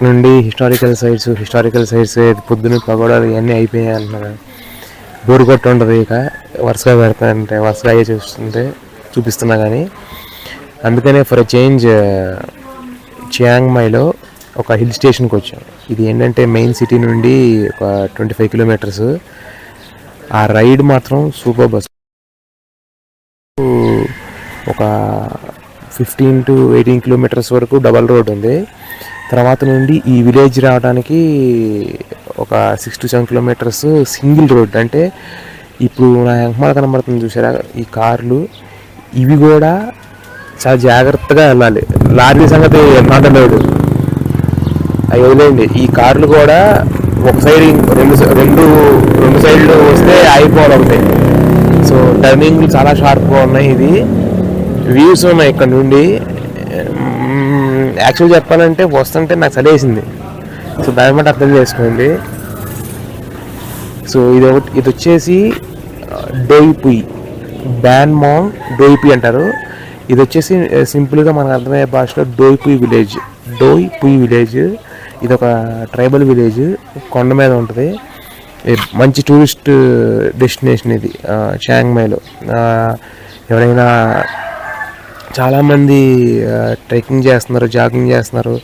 నుండి historical sites పొద్దున్న పగోడాలు ఇవన్నీ అయిపోయాయి అంటున్నారు. బోరు కొట్టు ఉంటుంది. ఇక వరుసగా పెడతానంటే వరుసగా అయ్యే చూపిస్తున్నా. కానీ అందుకనే ఫర్ ఎ చేంజ్ చియాంగ్ మైలో ఒక హిల్ స్టేషన్కి వచ్చాం. ఇది ఏంటంటే మెయిన్ సిటీ నుండి ఒక 25 కిలోమీటర్స్. ఆ రైడ్ మాత్రం సూపర్. బస్ ఒక 15 to 18 కిలోమీటర్స్ వరకు డబల్ రోడ్ ఉంది. తర్వాత నుండి ఈ విలేజ్ రావడానికి ఒక 6 to 7 కిలోమీటర్స్ సింగిల్ రోడ్. అంటే ఇప్పుడు నా వెనకమాల కనబడుతుంది చూసారా ఈ కార్లు, ఇవి కూడా చాలా జాగ్రత్తగా వెళ్ళాలి. లారీ సంగతి మాట్లాడలేడు, అవి వదిలేండి. ఈ కార్లు కూడా ఒక సైడ్ రెండు సైడ్లు వస్తే ఆగిపోవాలి ఒక సైడ్. సో టర్నింగ్లు చాలా షార్ప్గా ఉన్నాయి. ఇది వ్యూస్ ఉన్నాయి ఇక్కడ నుండి. యాక్చువల్ చెప్పాలంటే వస్తుంటే నాకు చలేసింది. సో దాని బట్టి అర్థం చేసుకోండి. సో ఇది వచ్చేసి డోయిపుయి, బ్యాన్మాంగ్ డోయిపుయి అంటారు. ఇది వచ్చేసి సింపుల్గా మనకు అర్థమయ్యే భాషలో డోయిపుయి విలేజ్. ఇది ఒక ట్రైబల్ విలేజ్, కొండ మీద ఉంటుంది. మంచి టూరిస్ట్ డెస్టినేషన్ ఇది చియాంగ్ మైలో. ఎవరైనా చాలామంది ట్రెక్కింగ్ చేస్తున్నారు, జాగింగ్ చేస్తున్నారు,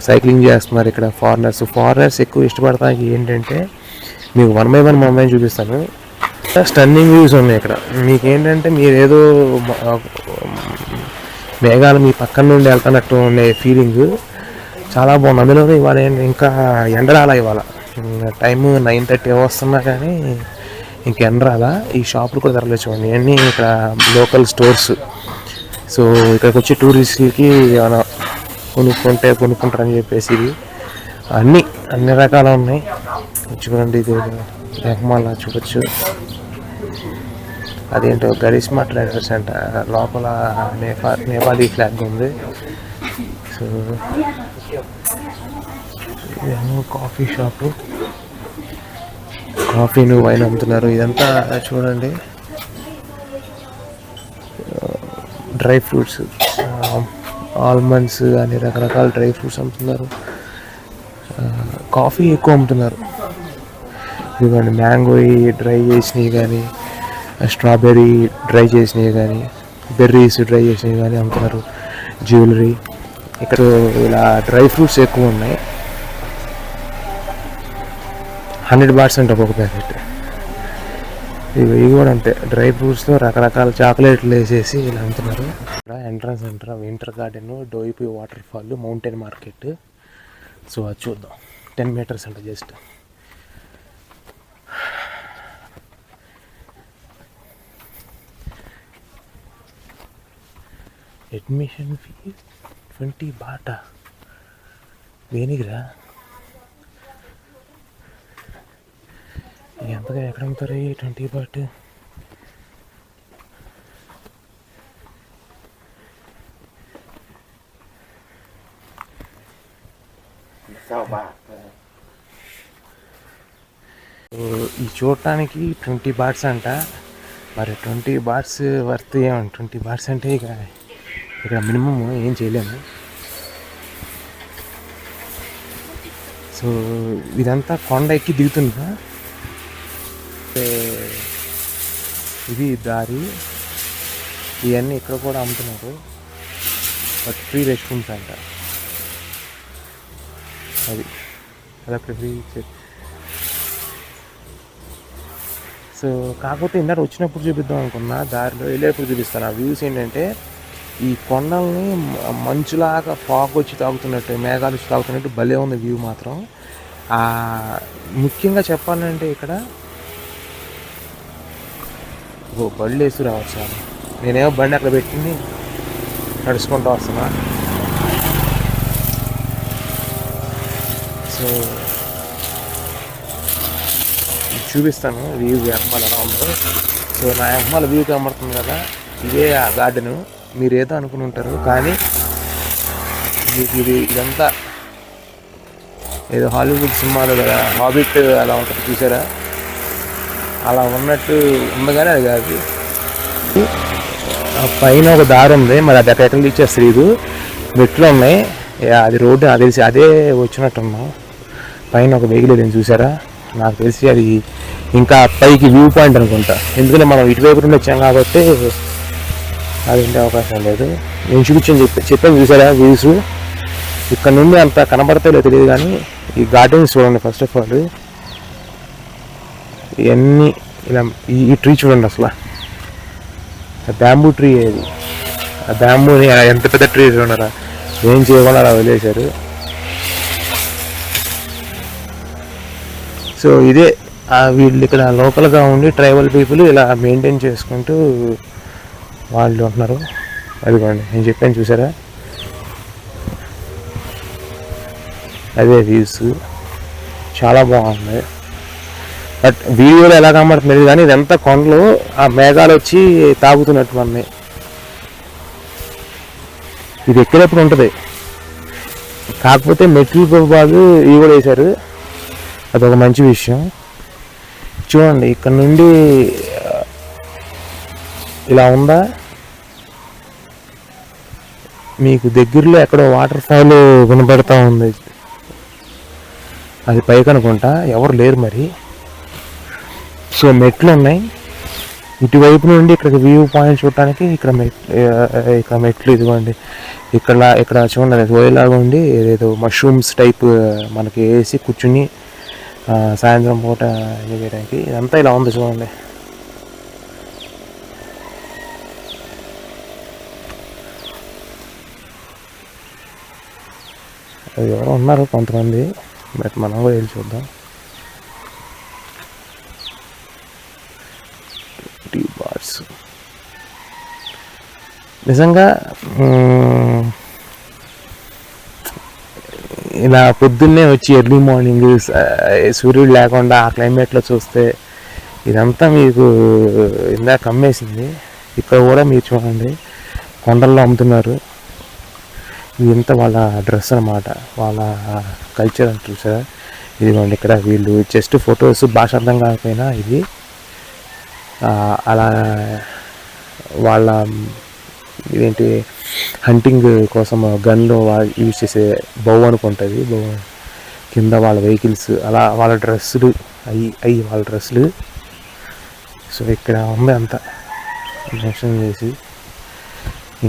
సైక్లింగ్ చేస్తున్నారు. ఇక్కడ ఫారినర్స్ ఎక్కువ ఇష్టపడటానికి ఏంటంటే మీకు 1 by 1 మొబైల్ చూపిస్తాను. స్టన్నింగ్ వ్యూస్ ఉన్నాయి ఇక్కడ. మీకేంటంటే మీరేదో మేఘాలు మీ పక్కన నుండి వెళ్తున్నట్టు ఉండే ఫీలింగ్ చాలా బాగుంది. అందులో ఇవాళ ఇంకా ఎండరాలా. ఇవాళ టైము 9:30 వస్తున్నా కానీ ఇంక ఎండరాలా. ఈ షాపులు కూడా తరలించుకోండి, ఇవన్నీ ఇక్కడ లోకల్ స్టోర్స్. సో ఇక్కడికి వచ్చి టూరిస్టులకి ఏమైనా కొనుక్కుంటారని చెప్పేసి ఇది అన్ని రకాలు ఉన్నాయి. చూడండి, ఇది వెనకమాల చూడొచ్చు. అదేంటో గరిష్మా ట్రేడర్స్ అంట. లోపల నేపాలీ ఫ్లాగ్ ఉంది. సో ఇదేమో కాఫీ షాపు, కాఫీను వైన్ అమ్ముతున్నారు. ఇదంతా చూడండి డ్రై ఫ్రూట్స్, ఆల్మండ్స్ అని రకరకాల డ్రై ఫ్రూట్స్ అమ్ముతున్నారు. కాఫీ ఎక్కువ అమ్ముతున్నారు. ఇదిగోండి మ్యాంగో డ్రై చేసినవి కానీ, స్ట్రాబెర్రీ డ్రై చేసినవి కానీ, బెర్రీస్ డ్రై చేసినవి కానీ అమ్ముతున్నారు. జ్యువెలరీ ఇక్కడ ఇలా డ్రై ఫ్రూట్స్ ఎక్కువ ఉన్నాయి. 100 బాట్స్ అంటే ఒక్కొక్క ప్యాకెట్. ఇవి కూడా అంతే, డ్రై ఫ్రూట్స్లో రకరకాల చాక్లెట్లు వేసేసి ఇలా అమ్ముతున్నారు. ఇక్కడ ఎంట్రన్స్ అంటారా winter garden, Doipui water fall, mountain market. So అది చూద్దాం. 10 meters అంట జస్ట్. అడ్మిషన్ ఫీ 20 బాట. దేనికిరా ఎంతగా ఎక్కడ అమ్ముతారు 20 బాట్? ఈ చూడటానికి 20 బాట్స్ అంట. మరి 20 బాట్స్ వర్త్ ఏమంట? 20 బాట్స్ అంటే ఇక్కడ మినిమం ఏం చేయలేము. సో ఇదంతా కొండ ఎక్కి దిగుతుందా? ఇది దారి. ఇవన్నీ ఇక్కడ కూడా అమ్ముతున్నారు. బట్ ఫ్రీ రెస్ట్ రూమ్స్ అంట. అది అదొక ఫ్రీ. సో కాకపోతే ఇందాక వచ్చినప్పుడు చూపిద్దాం అనుకున్నా, దారిలో వెళ్ళేప్పుడు చూపిస్తాను. ఆ వ్యూస్ ఏంటంటే ఈ కొండల్ని మంచులాగా ఫాగ్ వచ్చి తాగుతున్నట్టు, మేఘాలు వచ్చి తాగుతున్నట్టు భలే ఉంది వ్యూ మాత్రం. ముఖ్యంగా చెప్పాలంటే ఇక్కడ బళ్ళు వేసి రావచ్చు. నేనేమో బండి అక్కడ పెట్టింది నడుచుకుంటూ వస్తున్నా. సో చూపిస్తాను వ్యూ వెనకమాల ఎలా ఉందో. సో నా వెనకమాల వ్యూ కనబడుతుంది కదా, ఇదే ఆ గార్డెను. మీరు ఏదో అనుకుని ఉంటారు, కానీ ఇదంతా ఏదో హాలీవుడ్ సినిమాలో కదా హాబిట్ అలా ఉంటుంది చూసారా, అలా ఉన్నట్టు ఉంది. కానీ అది కాదు. పైన ఒక దారి ఉంది, మరి అది ఎక్కడ ఇచ్చేస్తారు. ఇది మెట్లు ఉన్నాయి. అది రోడ్డు నాకు తెలిసి అదే వచ్చినట్టున్నాం. పైన ఒక వెహికల్ వెళ్ళింది చూసారా, నాకు తెలిసి అది ఇంకా పైకి వ్యూ పాయింట్ అనుకుంటా. ఎందుకంటే మనం ఇటువైపు నుండి వచ్చాం కాబట్టి అది ఉండే అవకాశం లేదు. నేను చెప్పాను చూసారా వ్యూస్. ఇక్కడ నుండి అంత కనబడతాయో తెలియదు కానీ ఈ గార్డెన్స్ చూడండి. ఫస్ట్ ఆఫ్ ఆల్ ఇవన్నీ ఇలా ఈ ట్రీ చూడండి. అసలు బ్యాంబూ ట్రీ అది. ఆ బ్యాంబూని ఎంత పెద్ద ట్రీ చూడరా, ఏం చేయకుండా అలా వదిలేశారు. సో ఇదే వీళ్ళు ఇక్కడ లోకల్గా ఉండి ట్రైబల్ పీపుల్ ఇలా మెయింటైన్ చేసుకుంటూ వాళ్ళు ఉంటున్నారు. అదిగోండి నేను చెప్పాను చూసారా, అదే వ్యూస్ చాలా బాగుంది. బట్ వీడియోలో ఎలా కనబడుతుంది కానీ ఇదంతా కొండలు, ఆ మేఘాలు వచ్చి తాగుతున్నట్టు అన్నీ. ఇది ఎక్కేటప్పుడు ఉంటుంది, కాకపోతే మెట్లతో పాటు ఇవి కూడా వేశారు, అదొక మంచి విషయం. చూడండి ఇక్కడ నుండి ఇలా ఉందా, మీకు దగ్గరలో ఎక్కడో వాటర్ ఫాల్ వినపడతా ఉంది. అది పైకి అనుకుంటా, ఎవరు లేరు మరి. సో మెట్లు ఉన్నాయి ఇటువైపు నుండి ఇక్కడికి వ్యూ పాయింట్ చూడటానికి. ఇక్కడ మెట్లు ఇదిగోండి. ఇక్కడ చూడండి గోయలాగా ఉండి ఏదేదో మష్రూమ్స్ టైప్ మనకి వేసి కూర్చుని సాయంత్రం పూట ఎంజాయ్ చేయడానికి. ఇదంతా ఇలా ఉంది చూడండి. అది ఎవరో ఉన్నారు కొంతమంది, బట్ మనం కూడా వెళ్ళి చూద్దాం. నిజంగా ఇలా పొద్దున్నే వచ్చి ఎర్లీ మార్నింగ్ సూర్యుడు లేకుండా ఆ క్లైమేట్లో చూస్తే ఇదంతా మీకు ఇందాక కమ్మేసింది. ఇక్కడ కూడా మీరు చూడండి కొండల్లో అమ్ముతున్నారు. ఇదంతా వాళ్ళ డ్రెస్ అన్నమాట, వాళ్ళ కల్చర్ అని చూసారా. ఇదిగోండి ఇక్కడ వీళ్ళు జస్ట్ ఫొటోస్, భాష అర్థం కాకపోయినా ఇది అలా వాళ్ళ ఇదేంటి హంటింగ్ కోసం గన్లో యూజ్ చేసే బౌ అనుకుంటుంది. కింద వాళ్ళ వెహికల్స్, అలా వాళ్ళ డ్రెస్సులు అవి వాళ్ళ డ్రెస్సులు. సో ఇక్కడ ఉంది అంతా మెన్షన్ చేసి.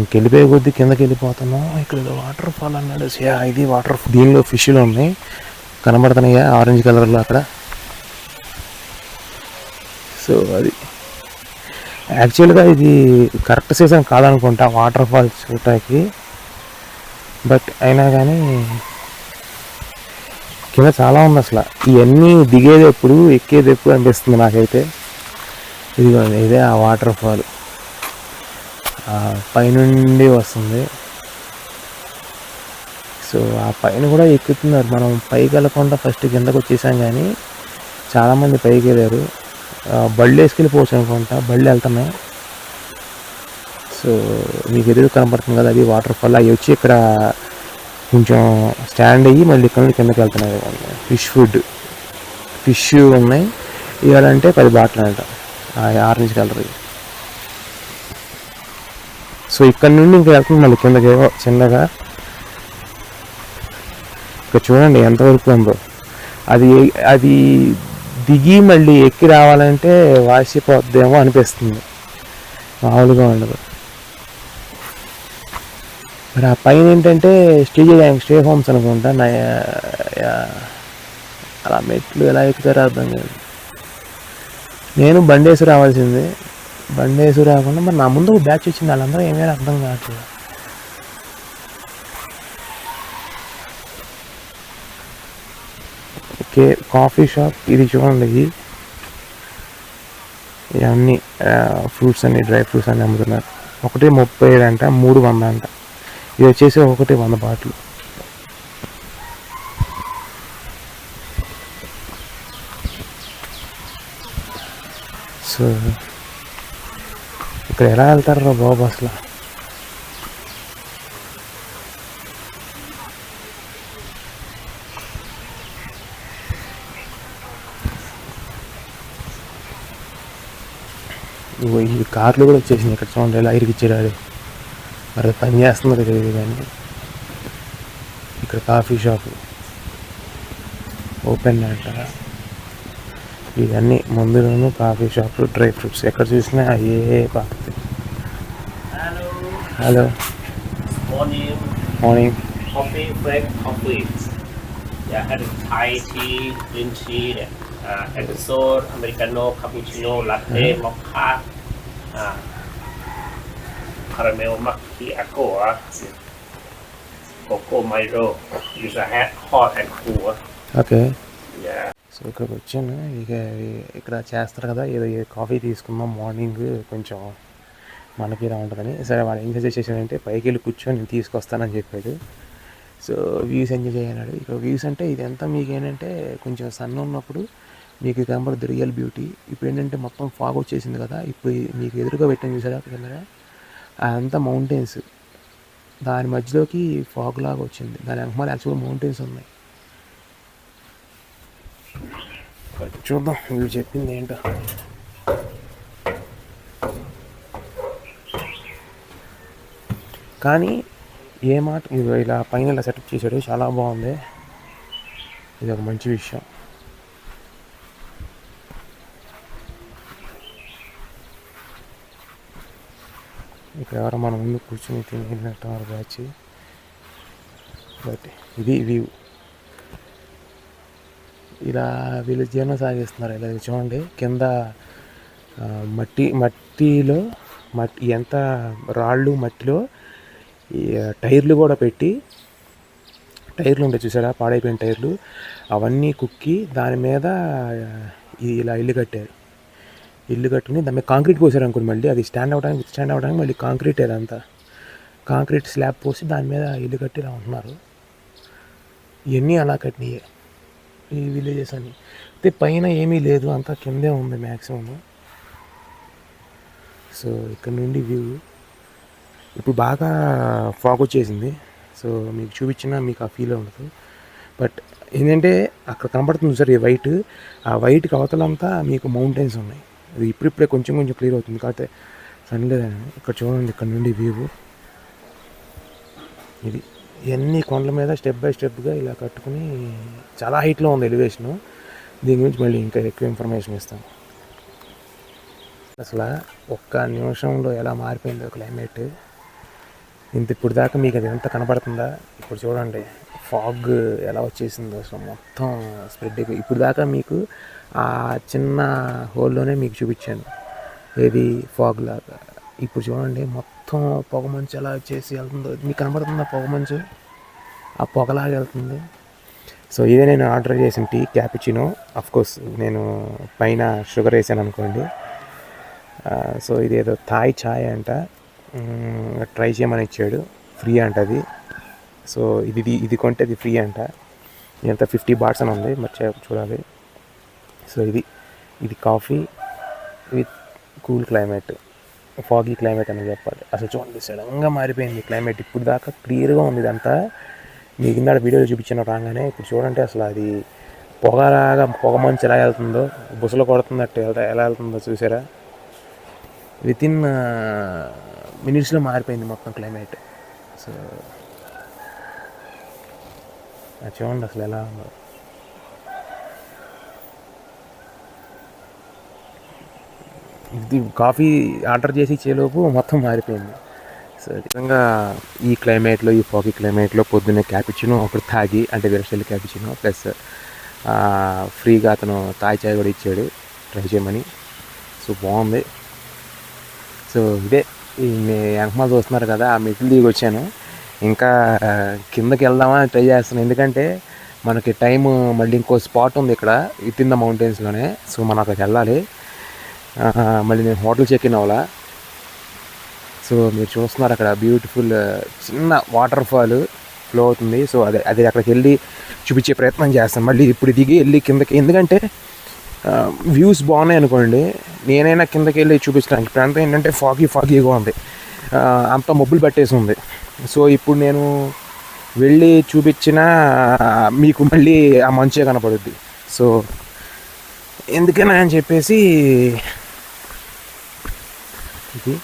ఇంకెళ్ళిపోయే కొద్దీ కిందకి వెళ్ళిపోతున్నాం. ఇక్కడ వాటర్ ఫాల్ అన్నాడు. ఇది వాటర్, దీనిలో ఫిష్లు ఉన్నాయి కనబడుతున్నాయా ఆరెంజ్ కలర్లో అక్కడ. సో అది యాక్చువల్గా ఇది కరెక్ట్ సీజన్ కాదనుకుంటా వాటర్ ఫాల్స్ చూడటానికి, బట్ అయినా కానీ కింద చాలా ఉంది. అసలు ఇవన్నీ దిగేది ఎప్పుడు ఎక్కేది ఎప్పుడు అనిపిస్తుంది నాకైతే. ఇదిగోండి ఇదే ఆ వాటర్ ఫాల్ పైనుండి వస్తుంది. సో ఆ పైన కూడా ఎక్కుతున్నారు. మనం పైకి వెళ్ళకుండా ఫస్ట్ కిందకు వచ్చేసాం, కానీ చాలామంది పైకి వెళ్ళారు. బళ్ళు వేసుకెళ్ళిపోవచ్చు అనుకుంటా, బళ్ళు వెళ్తున్నాయి. సో మీకు ఎదురు కనపడుతుంది కదా, అది వాటర్ ఫాల్. అవి వచ్చి ఇక్కడ కొంచెం స్టాండ్ అయ్యి మళ్ళీ ఇక్కడ కిందకి వెళ్తున్నాయి. ఫిష్ ఉన్నాయి. ఇవ్వాలంటే 10 బాటిల్ అంట, ఆరెంజ్ కలర్. సో ఇక్కడ నుండి ఇంకా వెళ్తుంది మళ్ళీ కిందకి చిన్నగా. ఇక్కడ చూడండి ఎంతవరకు ఉందో. అది దిగి మళ్ళీ ఎక్కి రావాలంటే వాసిపోద్దేమో అనిపిస్తుంది, మామూలుగా ఉండదు. మరి ఆ పైన ఏంటంటే స్టే హోమ్స్ అనుకుంటా. అలా మెట్లు ఎలా ఎక్కుతారో అర్థం కాదు. నేను బండేసి రావాల్సింది, బండేసి రాకుండా మరి నా ముందు ఒక బ్యాచ్ వచ్చింది, వాళ్ళందరూ ఏమైనా అర్థం కావట్లేదు. కాఫీ షాప్ ఇది చూడండి. ఇవన్నీ ఫ్రూట్స్ అన్ని, డ్రై ఫ్రూట్స్ అన్నీ అమ్ముతున్నారు. 1.37 అంట, 300 అంట. ఇది వచ్చేసి 100 బాటిల్. సో ఇక్కడ ఎలా వెళ్తారా బాబు అసలు. ఈ కార్లు కూడా వచ్చేసింది ఇక్కడ చూడండి, ఎలా ఇరికిచ్చాడు. మరి పని చేస్తున్నారు తెలియదు కానీ ఇక్కడ కాఫీ షాప్ ఓపెన్ అంట. ఇవన్నీ ముందులోనూ కాఫీ షాప్లు, డ్రై ఫ్రూట్స్ ఎక్కడ చూసినా అయ్యే పాకుతాయి. Hello Morning. Morning. Coffee, black coffee. Yeah, and Thai tea, green tea, espresso, americano, cappuccino, latte, mocha, caramel macchiato, cocoa Milo. Use a hot and cool. Okay. Yeah. So ఇక్కడికి వచ్చాను. ఇక ఇక్కడ చేస్తారు కదా, ఏదో కాఫీ తీసుకుందాం మార్నింగ్, కొంచెం మనకి ఇలా ఉంటుందని. సరే వాడు ఏం సజెస్ట్ చేశాడంటే పైకి వెళ్ళి కూర్చొని నేను తీసుకొస్తానని చెప్పాడు. సో వ్యూస్ ఎంజాయ్ చేయన్నాడు. ఇక్కడ వ్యూస్ అంటే ఇదంతా మీకు ఏంటంటే కొంచెం సన్ ఉన్నప్పుడు మీకు కనబడుతుంది రియల్ బ్యూటీ. ఇప్పుడు ఏంటంటే మొత్తం ఫాగ్ వచ్చేసింది కదా, ఇప్పుడు మీకు ఎదురుగా పెట్టాను చూసారా కెమెరా, అదంతా మౌంటైన్స్, దాని మధ్యలోకి ఫాగ్ లాగా వచ్చింది. దాని వెనకమాల యాక్చువల్ మౌంటైన్స్ ఉన్నాయి. చూద్దాం వీళ్ళు చెప్పింది ఏంటో. కానీ ఏ మాట ఇలా పైన ఇలా సెటప్ చేశాడు, చాలా బాగుంది. ఇది ఒక మంచి విషయం. ఇక్కడ ఎవరో మన ముందు కూర్చొని తినేటట్టు బ్యాచ్. బట్ ఇది వ్యూ. ఇలా వీళ్ళు జీవనం సాగిస్తున్నారు. ఇలా చూడండి కింద మట్టిలో ఎంత రాళ్ళు మట్టిలో ఈ టైర్లు కూడా పెట్టి, టైర్లు ఉంటాయి చూసారా, పాడైపోయిన టైర్లు, అవన్నీ కుక్కి దాని మీద ఇలా ఇల్లు కట్టారు. ఇల్లు కట్టుకుని దాని మీద కాంక్రీట్ పోసారు అనుకోండి, మళ్ళీ అది స్టాండ్ అవ్వడానికి మళ్ళీ కాంక్రీట్, అదంతా కాంక్రీట్ స్లాబ్ పోసి దాని మీద ఇల్లు కట్టి ఇలా ఉంటున్నారు. ఇవన్నీ అలా కట్టినాయే ఈ విలేజెస్ అని. అయితే పైన ఏమీ లేదు, అంతా కిందే ఉంది మ్యాక్సిమం. సో ఇక్కడ నుండి వ్యూ. ఇప్పుడు బాగా ఫాగ్ వచ్చేసింది, సో మీకు చూపించినా మీకు ఆ ఫీల్ ఉండదు. బట్ ఏంటంటే అక్కడ కనబడుతుంది సార్ ఈ వైట్, ఆ వైట్కి అవతలంతా మీకు మౌంటైన్స్ ఉన్నాయి. అది ఇప్పుడిప్పుడే కొంచెం కొంచెం క్లియర్ అవుతుంది, కాకపోతే సన్ లేదని. ఇక్కడ చూడండి ఇక్కడ నుండి వ్యూ. ఇది ఇవన్నీ కొండల మీద స్టెప్ బై స్టెప్గా ఇలా కట్టుకుని చాలా హైట్లో ఉంది ఎలివేషను. దీని గురించి మళ్ళీ ఇంకా ఎక్కువ ఇన్ఫర్మేషన్ ఇస్తాను. అసలు ఒక్క నిమిషంలో ఎలా మారిపోయిందో క్లైమేట్. ఇప్పుడు దాకా మీకు అది ఎంత కనపడుతుందా? ఇప్పుడు చూడండి ఫాగ్ ఎలా వచ్చేసిందో, అసలు మొత్తం స్ప్రెడ్ అయిపోయి. ఇప్పుడు దాకా మీకు ఆ చిన్న హోల్లోనే మీకు చూపించాను ఏది ఫాగ్ లాగా. ఇప్పుడు చూడండి మొత్తం పొగమంచు ఎలా వచ్చేసి వెళ్తుందో మీకు కనబడుతుందా? పొగమంచు ఆ పొగలాగా వెళ్తుంది. సో ఇదే నేను ఆర్డర్ చేసిన టీ, క్యాపుచినో. అఫ్కోర్స్ నేను పైన షుగర్ వేసాను అనుకోండి. సో ఇదేదో థాయ్ ఛాయ్ అంట, ట్రై చేయమని ఇచ్చాడు, ఫ్రీ అంట అది. సో ఇది కొంటే అది ఫ్రీ అంట. ఎంత 50 బాట్స్ అని ఉంది, మరి చూడాలి. సో ఇది coffee with cool climate, foggy climate అని చెప్పాలి. అసలు చూడండి సడన్గా మారిపోయింది క్లైమేట్. ఇప్పుడు దాకా క్లియర్గా ఉంది ఇదంతా, మీకు ఇందాక వీడియోలో చూపించాను రాగానే. ఇప్పుడు చూడండి అసలు అది పొగ మంచు ఎలా వెళ్తుందో, బుసలు కొడుతున్నట్టు ఎలా వెళ్తుందో చూసారా? వితిన్ మినిట్స్లో మారిపోయింది మొత్తం క్లైమేట్. సో చూడండి అసలు ఎలా ఉందో. ఇది కాఫీ ఆర్డర్ చేసి ఇచ్చేలోపు మొత్తం మారిపోయింది. సో విధంగా ఈ క్లైమేట్లో, ఈ ఫాగీ క్లైమేట్లో పొద్దున్నే క్యాపుచినో ఒకటి తాగి, అంటే విరస్టల్ క్యాపుచినో ప్లస్ ఫ్రీగా అతను తాయి చాయ్ కూడా ఇచ్చాడు ట్రై చేయమని. సో బాగుంది. సో ఇదే ఈ వెనకమాల చూస్తున్నారు కదా, ఆ మెట్లు దిగి వచ్చాను. ఇంకా కిందకి వెళ్దామని ట్రై చేస్తున్నాను, ఎందుకంటే మనకి టైం మళ్ళీ ఇంకో స్పాట్ ఉంది ఇక్కడ విత్ ఇన్ ద మౌంటైన్స్లోనే. సో మనం అక్కడికి వెళ్ళాలి. మళ్ళీ నేను హోటల్ చెక్ ఇన్ అవ్వాలా. సో మీరు చూస్తున్నారు అక్కడ బ్యూటిఫుల్ చిన్న వాటర్ ఫాల్ ఫ్లో అవుతుంది. సో అది అక్కడికి వెళ్ళి చూపించే ప్రయత్నం చేస్తాను. మళ్ళీ ఇప్పుడు దిగి వెళ్ళి కిందకి, ఎందుకంటే వ్యూస్ బాగున్నాయి అనుకోండి, నేనైనా కిందకి వెళ్ళి చూపించడానికి. ఇప్పుడు అంతా ఏంటంటే ఫాగీగా ఉంది, అంత మబ్బులు పట్టేసి ఉంది. సో ఇప్పుడు నేను వెళ్ళి చూపించినా మీకు మళ్ళీ ఆ మంచే కనపడుద్ది. సో ఎందుకైనా అని చెప్పేసి ఇది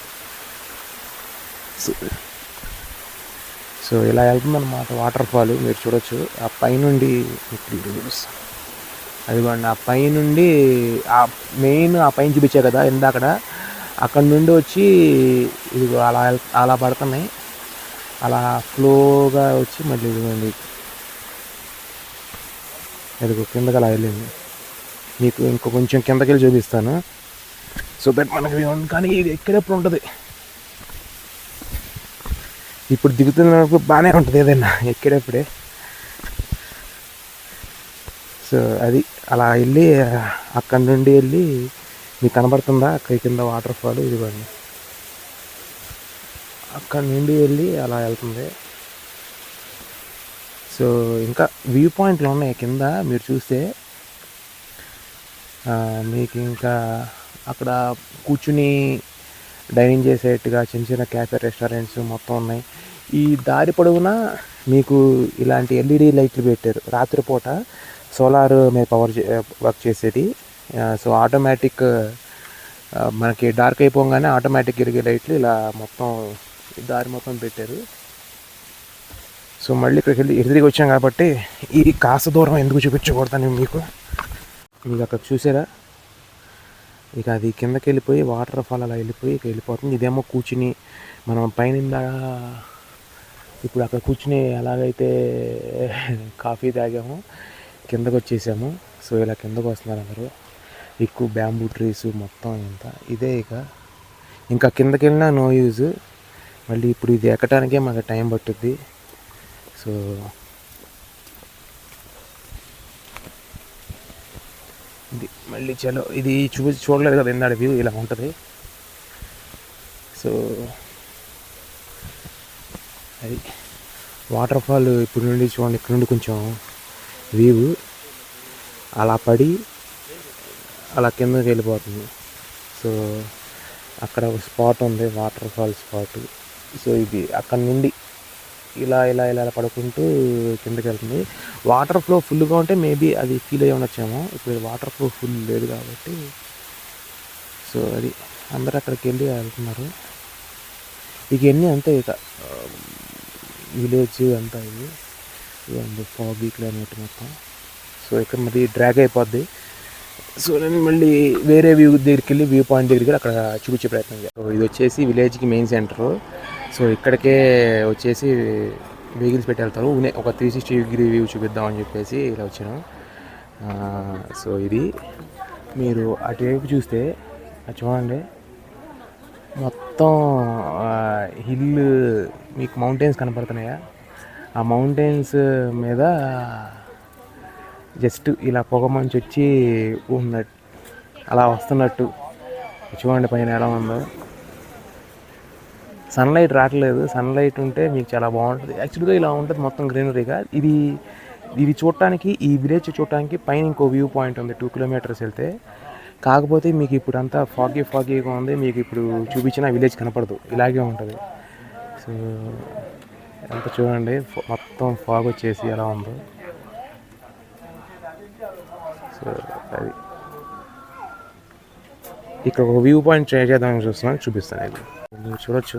సో ఇలా వెళ్తుందన్నమాట వాటర్ ఫాల్. మీరు చూడొచ్చు ఆ పైనుండి అదిగోండి, ఆ పైనుండి ఆ మెయిన్ ఆ పైన చూపించా కదా ఇందాకడ, అక్కడ నుండి వచ్చి ఇది అలా అలా పడుతున్నాయి, అలా ఫ్లోగా వచ్చి మళ్ళీ ఇదిగోండి అదిగో కిందకి అలా వెళ్ళింది. మీకు ఇంకో కొంచెం కిందకి వెళ్ళి చూపిస్తాను సో దట్ మనకి కానీ ఇది ఎక్కడెప్పుడు ఉంటుంది. ఇప్పుడు దిగుతున్నప్పుడు బాగానే ఉంటుంది ఏదైనా ఎక్కేటప్పుడే. సో అది అలా వెళ్ళి అక్కడి నుండి వెళ్ళి మీకు కనబడుతుందా అక్కడ కింద వాటర్ ఫాల్, ఇదిగోండి అక్కడి నుండి వెళ్ళి అలా వెళ్తుంది. సో ఇంకా వ్యూ పాయింట్లు ఉన్నాయి కింద మీరు చూస్తే. మీకు ఇంకా అక్కడ కూర్చుని డైనింగ్ చేసేట్టుగా చిన్న చిన్న క్యాఫే రెస్టారెంట్స్ మొత్తం ఉన్నాయి. ఈ దారి పొడవునా మీకు ఇలాంటి ఎల్ఈడి లైట్లు పెట్టారు. రాత్రిపూట సోలార్ మీద పవర్ వర్క్ చేసేది. సో ఆటోమేటిక్ మనకి డార్క్ అయిపోగానే ఆటోమేటిక్ ఎరిగే లైట్లు ఇలా మొత్తం దారి మొత్తం పెట్టారు. సో మళ్ళీ ఇక్కడికి వెళ్ళి ఎదురుగా వచ్చాం కాబట్టి ఈ కాస్త దూరం ఎందుకు చూపించకూడదని మీకు అక్కడ చూసారా, ఇక అది కిందకి వెళ్ళిపోయి వాటర్ ఫాల్ అలా వెళ్ళిపోయి ఇక వెళ్ళిపోతుంది. ఇదేమో కూర్చుని మనం పైన ఇప్పుడు అక్కడ కూర్చుని ఎలాగైతే కాఫీ తాగామో కిందకు వచ్చేసాము. సో ఇలా కిందకు వస్తున్నారు అందరూ. ఎక్కువ బ్యాంబూ ట్రీస్ మొత్తం అంతా ఇదే. ఇంకా కిందకి వెళ్ళినా నో యూజ్. మళ్ళీ ఇప్పుడు ఇది ఎక్కడానికే మాకు టైం పట్టుద్ది. సో ఇది మళ్ళీ చలో ఇది చూడలేదు కదా ఇందాడ వ్యూ ఇలా ఉంటుంది. సో అది వాటర్ ఫాల్ ఇప్పుడు నుండి చూడండి, ఇక్కడ నుండి కొంచెం వ్యూ అలా పడి అలా కిందకి వెళ్ళిపోతుంది. సో అక్కడ ఒక స్పాట్ ఉంది, వాటర్ ఫాల్ స్పాట్. సో ఇది అక్కడ నుండి ఇలా ఇలా ఇలా పడుకుంటూ కిందకి వెళ్తుంది. వాటర్ ఫ్లో ఫుల్గా ఉంటే మేబీ అది ఫీల్ అయ్యి ఉండొచ్చేమో. ఇప్పుడు వాటర్ ఫ్లో ఫుల్ లేదు కాబట్టి సో అది అందరూ అక్కడికి వెళ్ళి వెళ్తున్నారు. ఇక ఎన్ని అంతే ఇక విలేజ్ అంతా ఇది ఫాగీ క్లైమేట్ మొత్తం. సో ఇక్కడ మరి డ్రాగ్ అయిపోద్ది. సో నేను మళ్ళీ వేరే వ్యూ దగ్గరికి వెళ్ళి వ్యూ పాయింట్ దగ్గరికి అక్కడ చూపించే ప్రయత్నం చేయాలి. సో ఇది వచ్చేసి విలేజ్కి మెయిన్ సెంటరు. సో ఇక్కడికే వచ్చేసి వెహికల్స్ పెట్టి వెళ్తారు. ఒక 360 వ్యూ చూపిద్దామని చెప్పేసి ఇలా వచ్చాను. సో ఇది మీరు అటువైపు చూస్తే చూడండి, మొత్తం హిల్ మీకు మౌంటైన్స్ కనపడుతున్నాయా? ఆ మౌంటైన్స్ మీద జస్ట్ ఇలా పొగ మంచి వచ్చి ఉన్నట్టు అలా వస్తున్నట్టు చూడండి పైన ఎలా ఉందో. సన్లైట్ రావట్లేదు. సన్లైట్ ఉంటే మీకు చాలా బాగుంటుంది. యాక్చువల్గా ఇలా ఉంటుంది మొత్తం గ్రీనరీగా. ఇది చూడటానికి, ఈ విలేజ్ చూడటానికి పైన ఇంకో వ్యూ పాయింట్ ఉంది 2 కిలోమీటర్స్ వెళ్తే. కాకపోతే మీకు ఇప్పుడు అంతా ఫాగీగా ఉంది. మీకు ఇప్పుడు చూపించిన విలేజ్ కనపడదు, ఇలాగే ఉంటుంది. సో అంతా చూడండి మొత్తం ఫాగ్ వచ్చేసి ఎలా ఉందో. సో అది ఇక్కడ ఒక వ్యూ పాయింట్ ట్రై చేద్దామని చూస్తున్నాను, చూపిస్తాను. ఇది మీరు చూడొచ్చు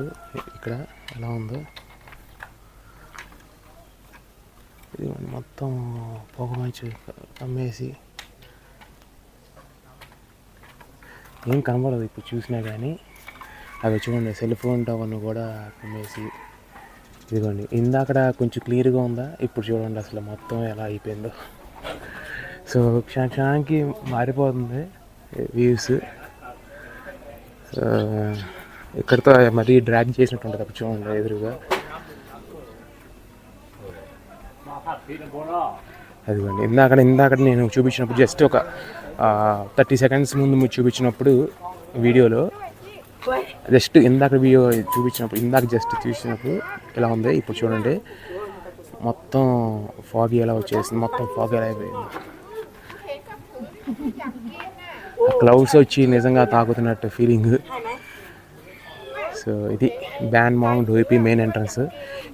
ఇక్కడ ఎలా ఉందో. ఇది మొత్తం పొగ మంచి అమ్మేసి ఏం కనబడదు ఇప్పుడు చూసినా కానీ. అవి చూడండి సెల్ ఫోన్ టవర్ను కూడా అమ్మేసి. ఇదిగోండి ఇందాకడ కొంచెం క్లియర్గా ఉందా, ఇప్పుడు చూడండి అసలు మొత్తం ఎలా అయిపోయిందో. సో క్షణానికి మారిపోతుంది వ్యూస్. సో ఇక్కడితో మరీ డ్రాగ్ చేసినట్టు ఉంటుంది అప్పుడు చూడండి ఎదురుగా. అదిగోండి ఇందాక నేను చూపించినప్పుడు జస్ట్ ఒక 30 సెకండ్స్ ముందు మీరు చూపించినప్పుడు వీడియోలో జస్ట్ ఇందాక జస్ట్ చూసినప్పుడు ఎలా ఉంది. ఇప్పుడు చూడండి మొత్తం ఫాగ్ ఎలా వచ్చేసింది, మొత్తం ఫాగ్ ఎలా అయిపోయింది. క్లౌడ్స్ వచ్చి నిజంగా తాకుతున్నట్టు ఫీలింగ్. సో ఇది బ్యాన్ మాంగ్ డోయిపీ మెయిన్ ఎంట్రన్స్.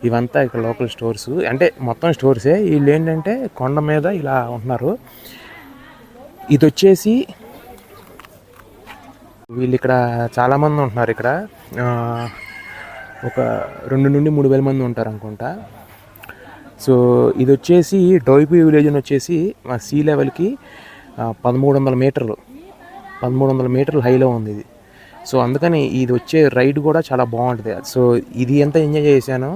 ఇవంతా ఇక్కడ లోకల్ స్టోర్స్, అంటే మొత్తం స్టోర్సే. వీళ్ళు ఏంటంటే కొండ మీద ఇలా ఉంటున్నారు. ఇది వచ్చేసి వీళ్ళు ఇక్కడ చాలామంది ఉంటున్నారు. ఇక్కడ ఒక 2 నుండి 3 వేల మంది ఉంటారు అనుకుంటా. సో ఇది వచ్చేసి డోయిపీ విలేజ్ అని వచ్చేసి మా సీ లెవెల్కి 1300 మీటర్లు హైలో ఉంది ఇది. సో అందుకని ఇది వచ్చే రైడ్ కూడా చాలా బాగుంటుంది. సో ఇది ఎంత ఎంజాయ్ చేశానో,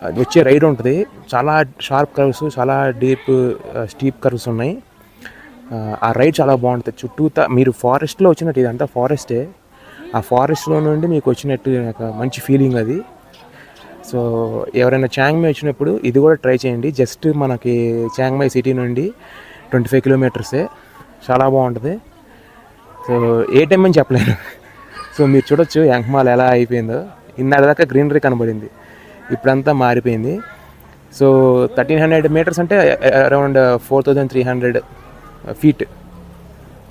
అది వచ్చే రైడ్ ఉంటుంది. చాలా షార్ప్ కర్వ్స్, చాలా స్టీప్ కర్వ్స్ ఉన్నాయి. ఆ రైడ్ చాలా బాగుంటుంది. చుట్టూతా మీరు ఫారెస్ట్లో వచ్చినట్టు, ఇదంతా ఫారెస్టే. ఆ ఫారెస్ట్లో నుండి మీకు వచ్చినట్టు నాకు మంచి ఫీలింగ్ అది. సో ఎవరైనా చాంగ్మై వచ్చినప్పుడు ఇది కూడా ట్రై చేయండి. జస్ట్ మనకి చాంగ్మై సిటీ నుండి 25 కిలోమీటర్సే. చాలా బాగుంటుంది. సో ఏ టైం అని చెప్పలేను. సో మీరు చూడొచ్చు యాంగ్మాల్ ఎలా అయిపోయిందో. ఇన్నాళ్ళదాకా గ్రీనరీ కనబడింది, ఇప్పుడంతా మారిపోయింది. సో 1300 మీటర్స్ అంటే అరౌండ్ 4300 ఫీట్,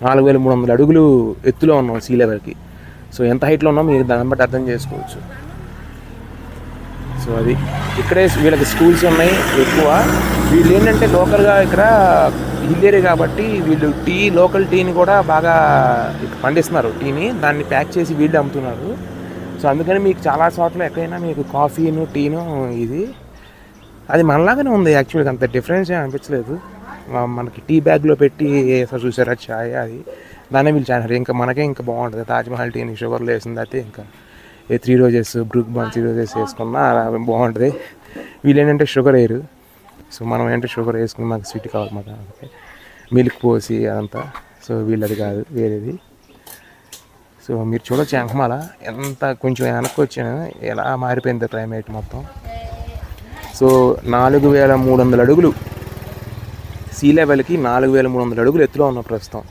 4300 అడుగులు ఎత్తులో ఉన్నాం సీ లెవెల్కి. సో ఎంత హైట్లో ఉన్నాం మీరు దాన్ని బట్టి అర్థం చేసుకోవచ్చు. సో అది ఇక్కడే వీళ్ళకి స్కూల్స్ ఉన్నాయి ఎక్కువ. వీళ్ళు ఏంటంటే లోకల్గా ఇక్కడ హిల్ ఏరియా కాబట్టి వీళ్ళు లోకల్ టీని కూడా బాగా పండిస్తున్నారు. టీని దాన్ని ప్యాక్ చేసి వీళ్ళు అమ్ముతున్నారు. సో అందుకని మీకు చాలా చోట్ల ఎక్కడైనా మీకు కాఫీను టీను ఇది అది మనలాగానే ఉంది. యాక్చువల్గా అంత డిఫరెన్స్ ఏం అనిపించలేదు. మనకి టీ బ్యాగ్లో పెట్టి చూసారా చాయ్, అది దాన్నే వీళ్ళు చేస్తారు. ఇంకా మనకే ఇంకా బాగుంటుంది. తాజ్మహల్ టీని షుగర్లో వేసింది అయితే ఇంకా 3 రోజెస్, బ్రూక్ బాన్ 3 రోజెస్ వేసుకున్నా అలా బాగుంటుంది. వీళ్ళు ఏంటంటే షుగర్ వేయరు. సో మనం ఏంటంటే షుగర్ వేసుకుని మాకు స్వీట్ కావాలి మాకు, మిల్క్ పోసి అదంతా. సో వీళ్ళది కాదు, వేరేది. సో మీరు చూడొచ్చు యాంగ్మాల ఎంత కొంచెం వెనక్కి వచ్చాను, ఎలా మారిపోయింది క్లైమేట్ మొత్తం. సో 4300 అడుగులు సీ లెవెల్కి 4300 అడుగులు ఎత్తులో ఉన్న ప్రస్తుతం.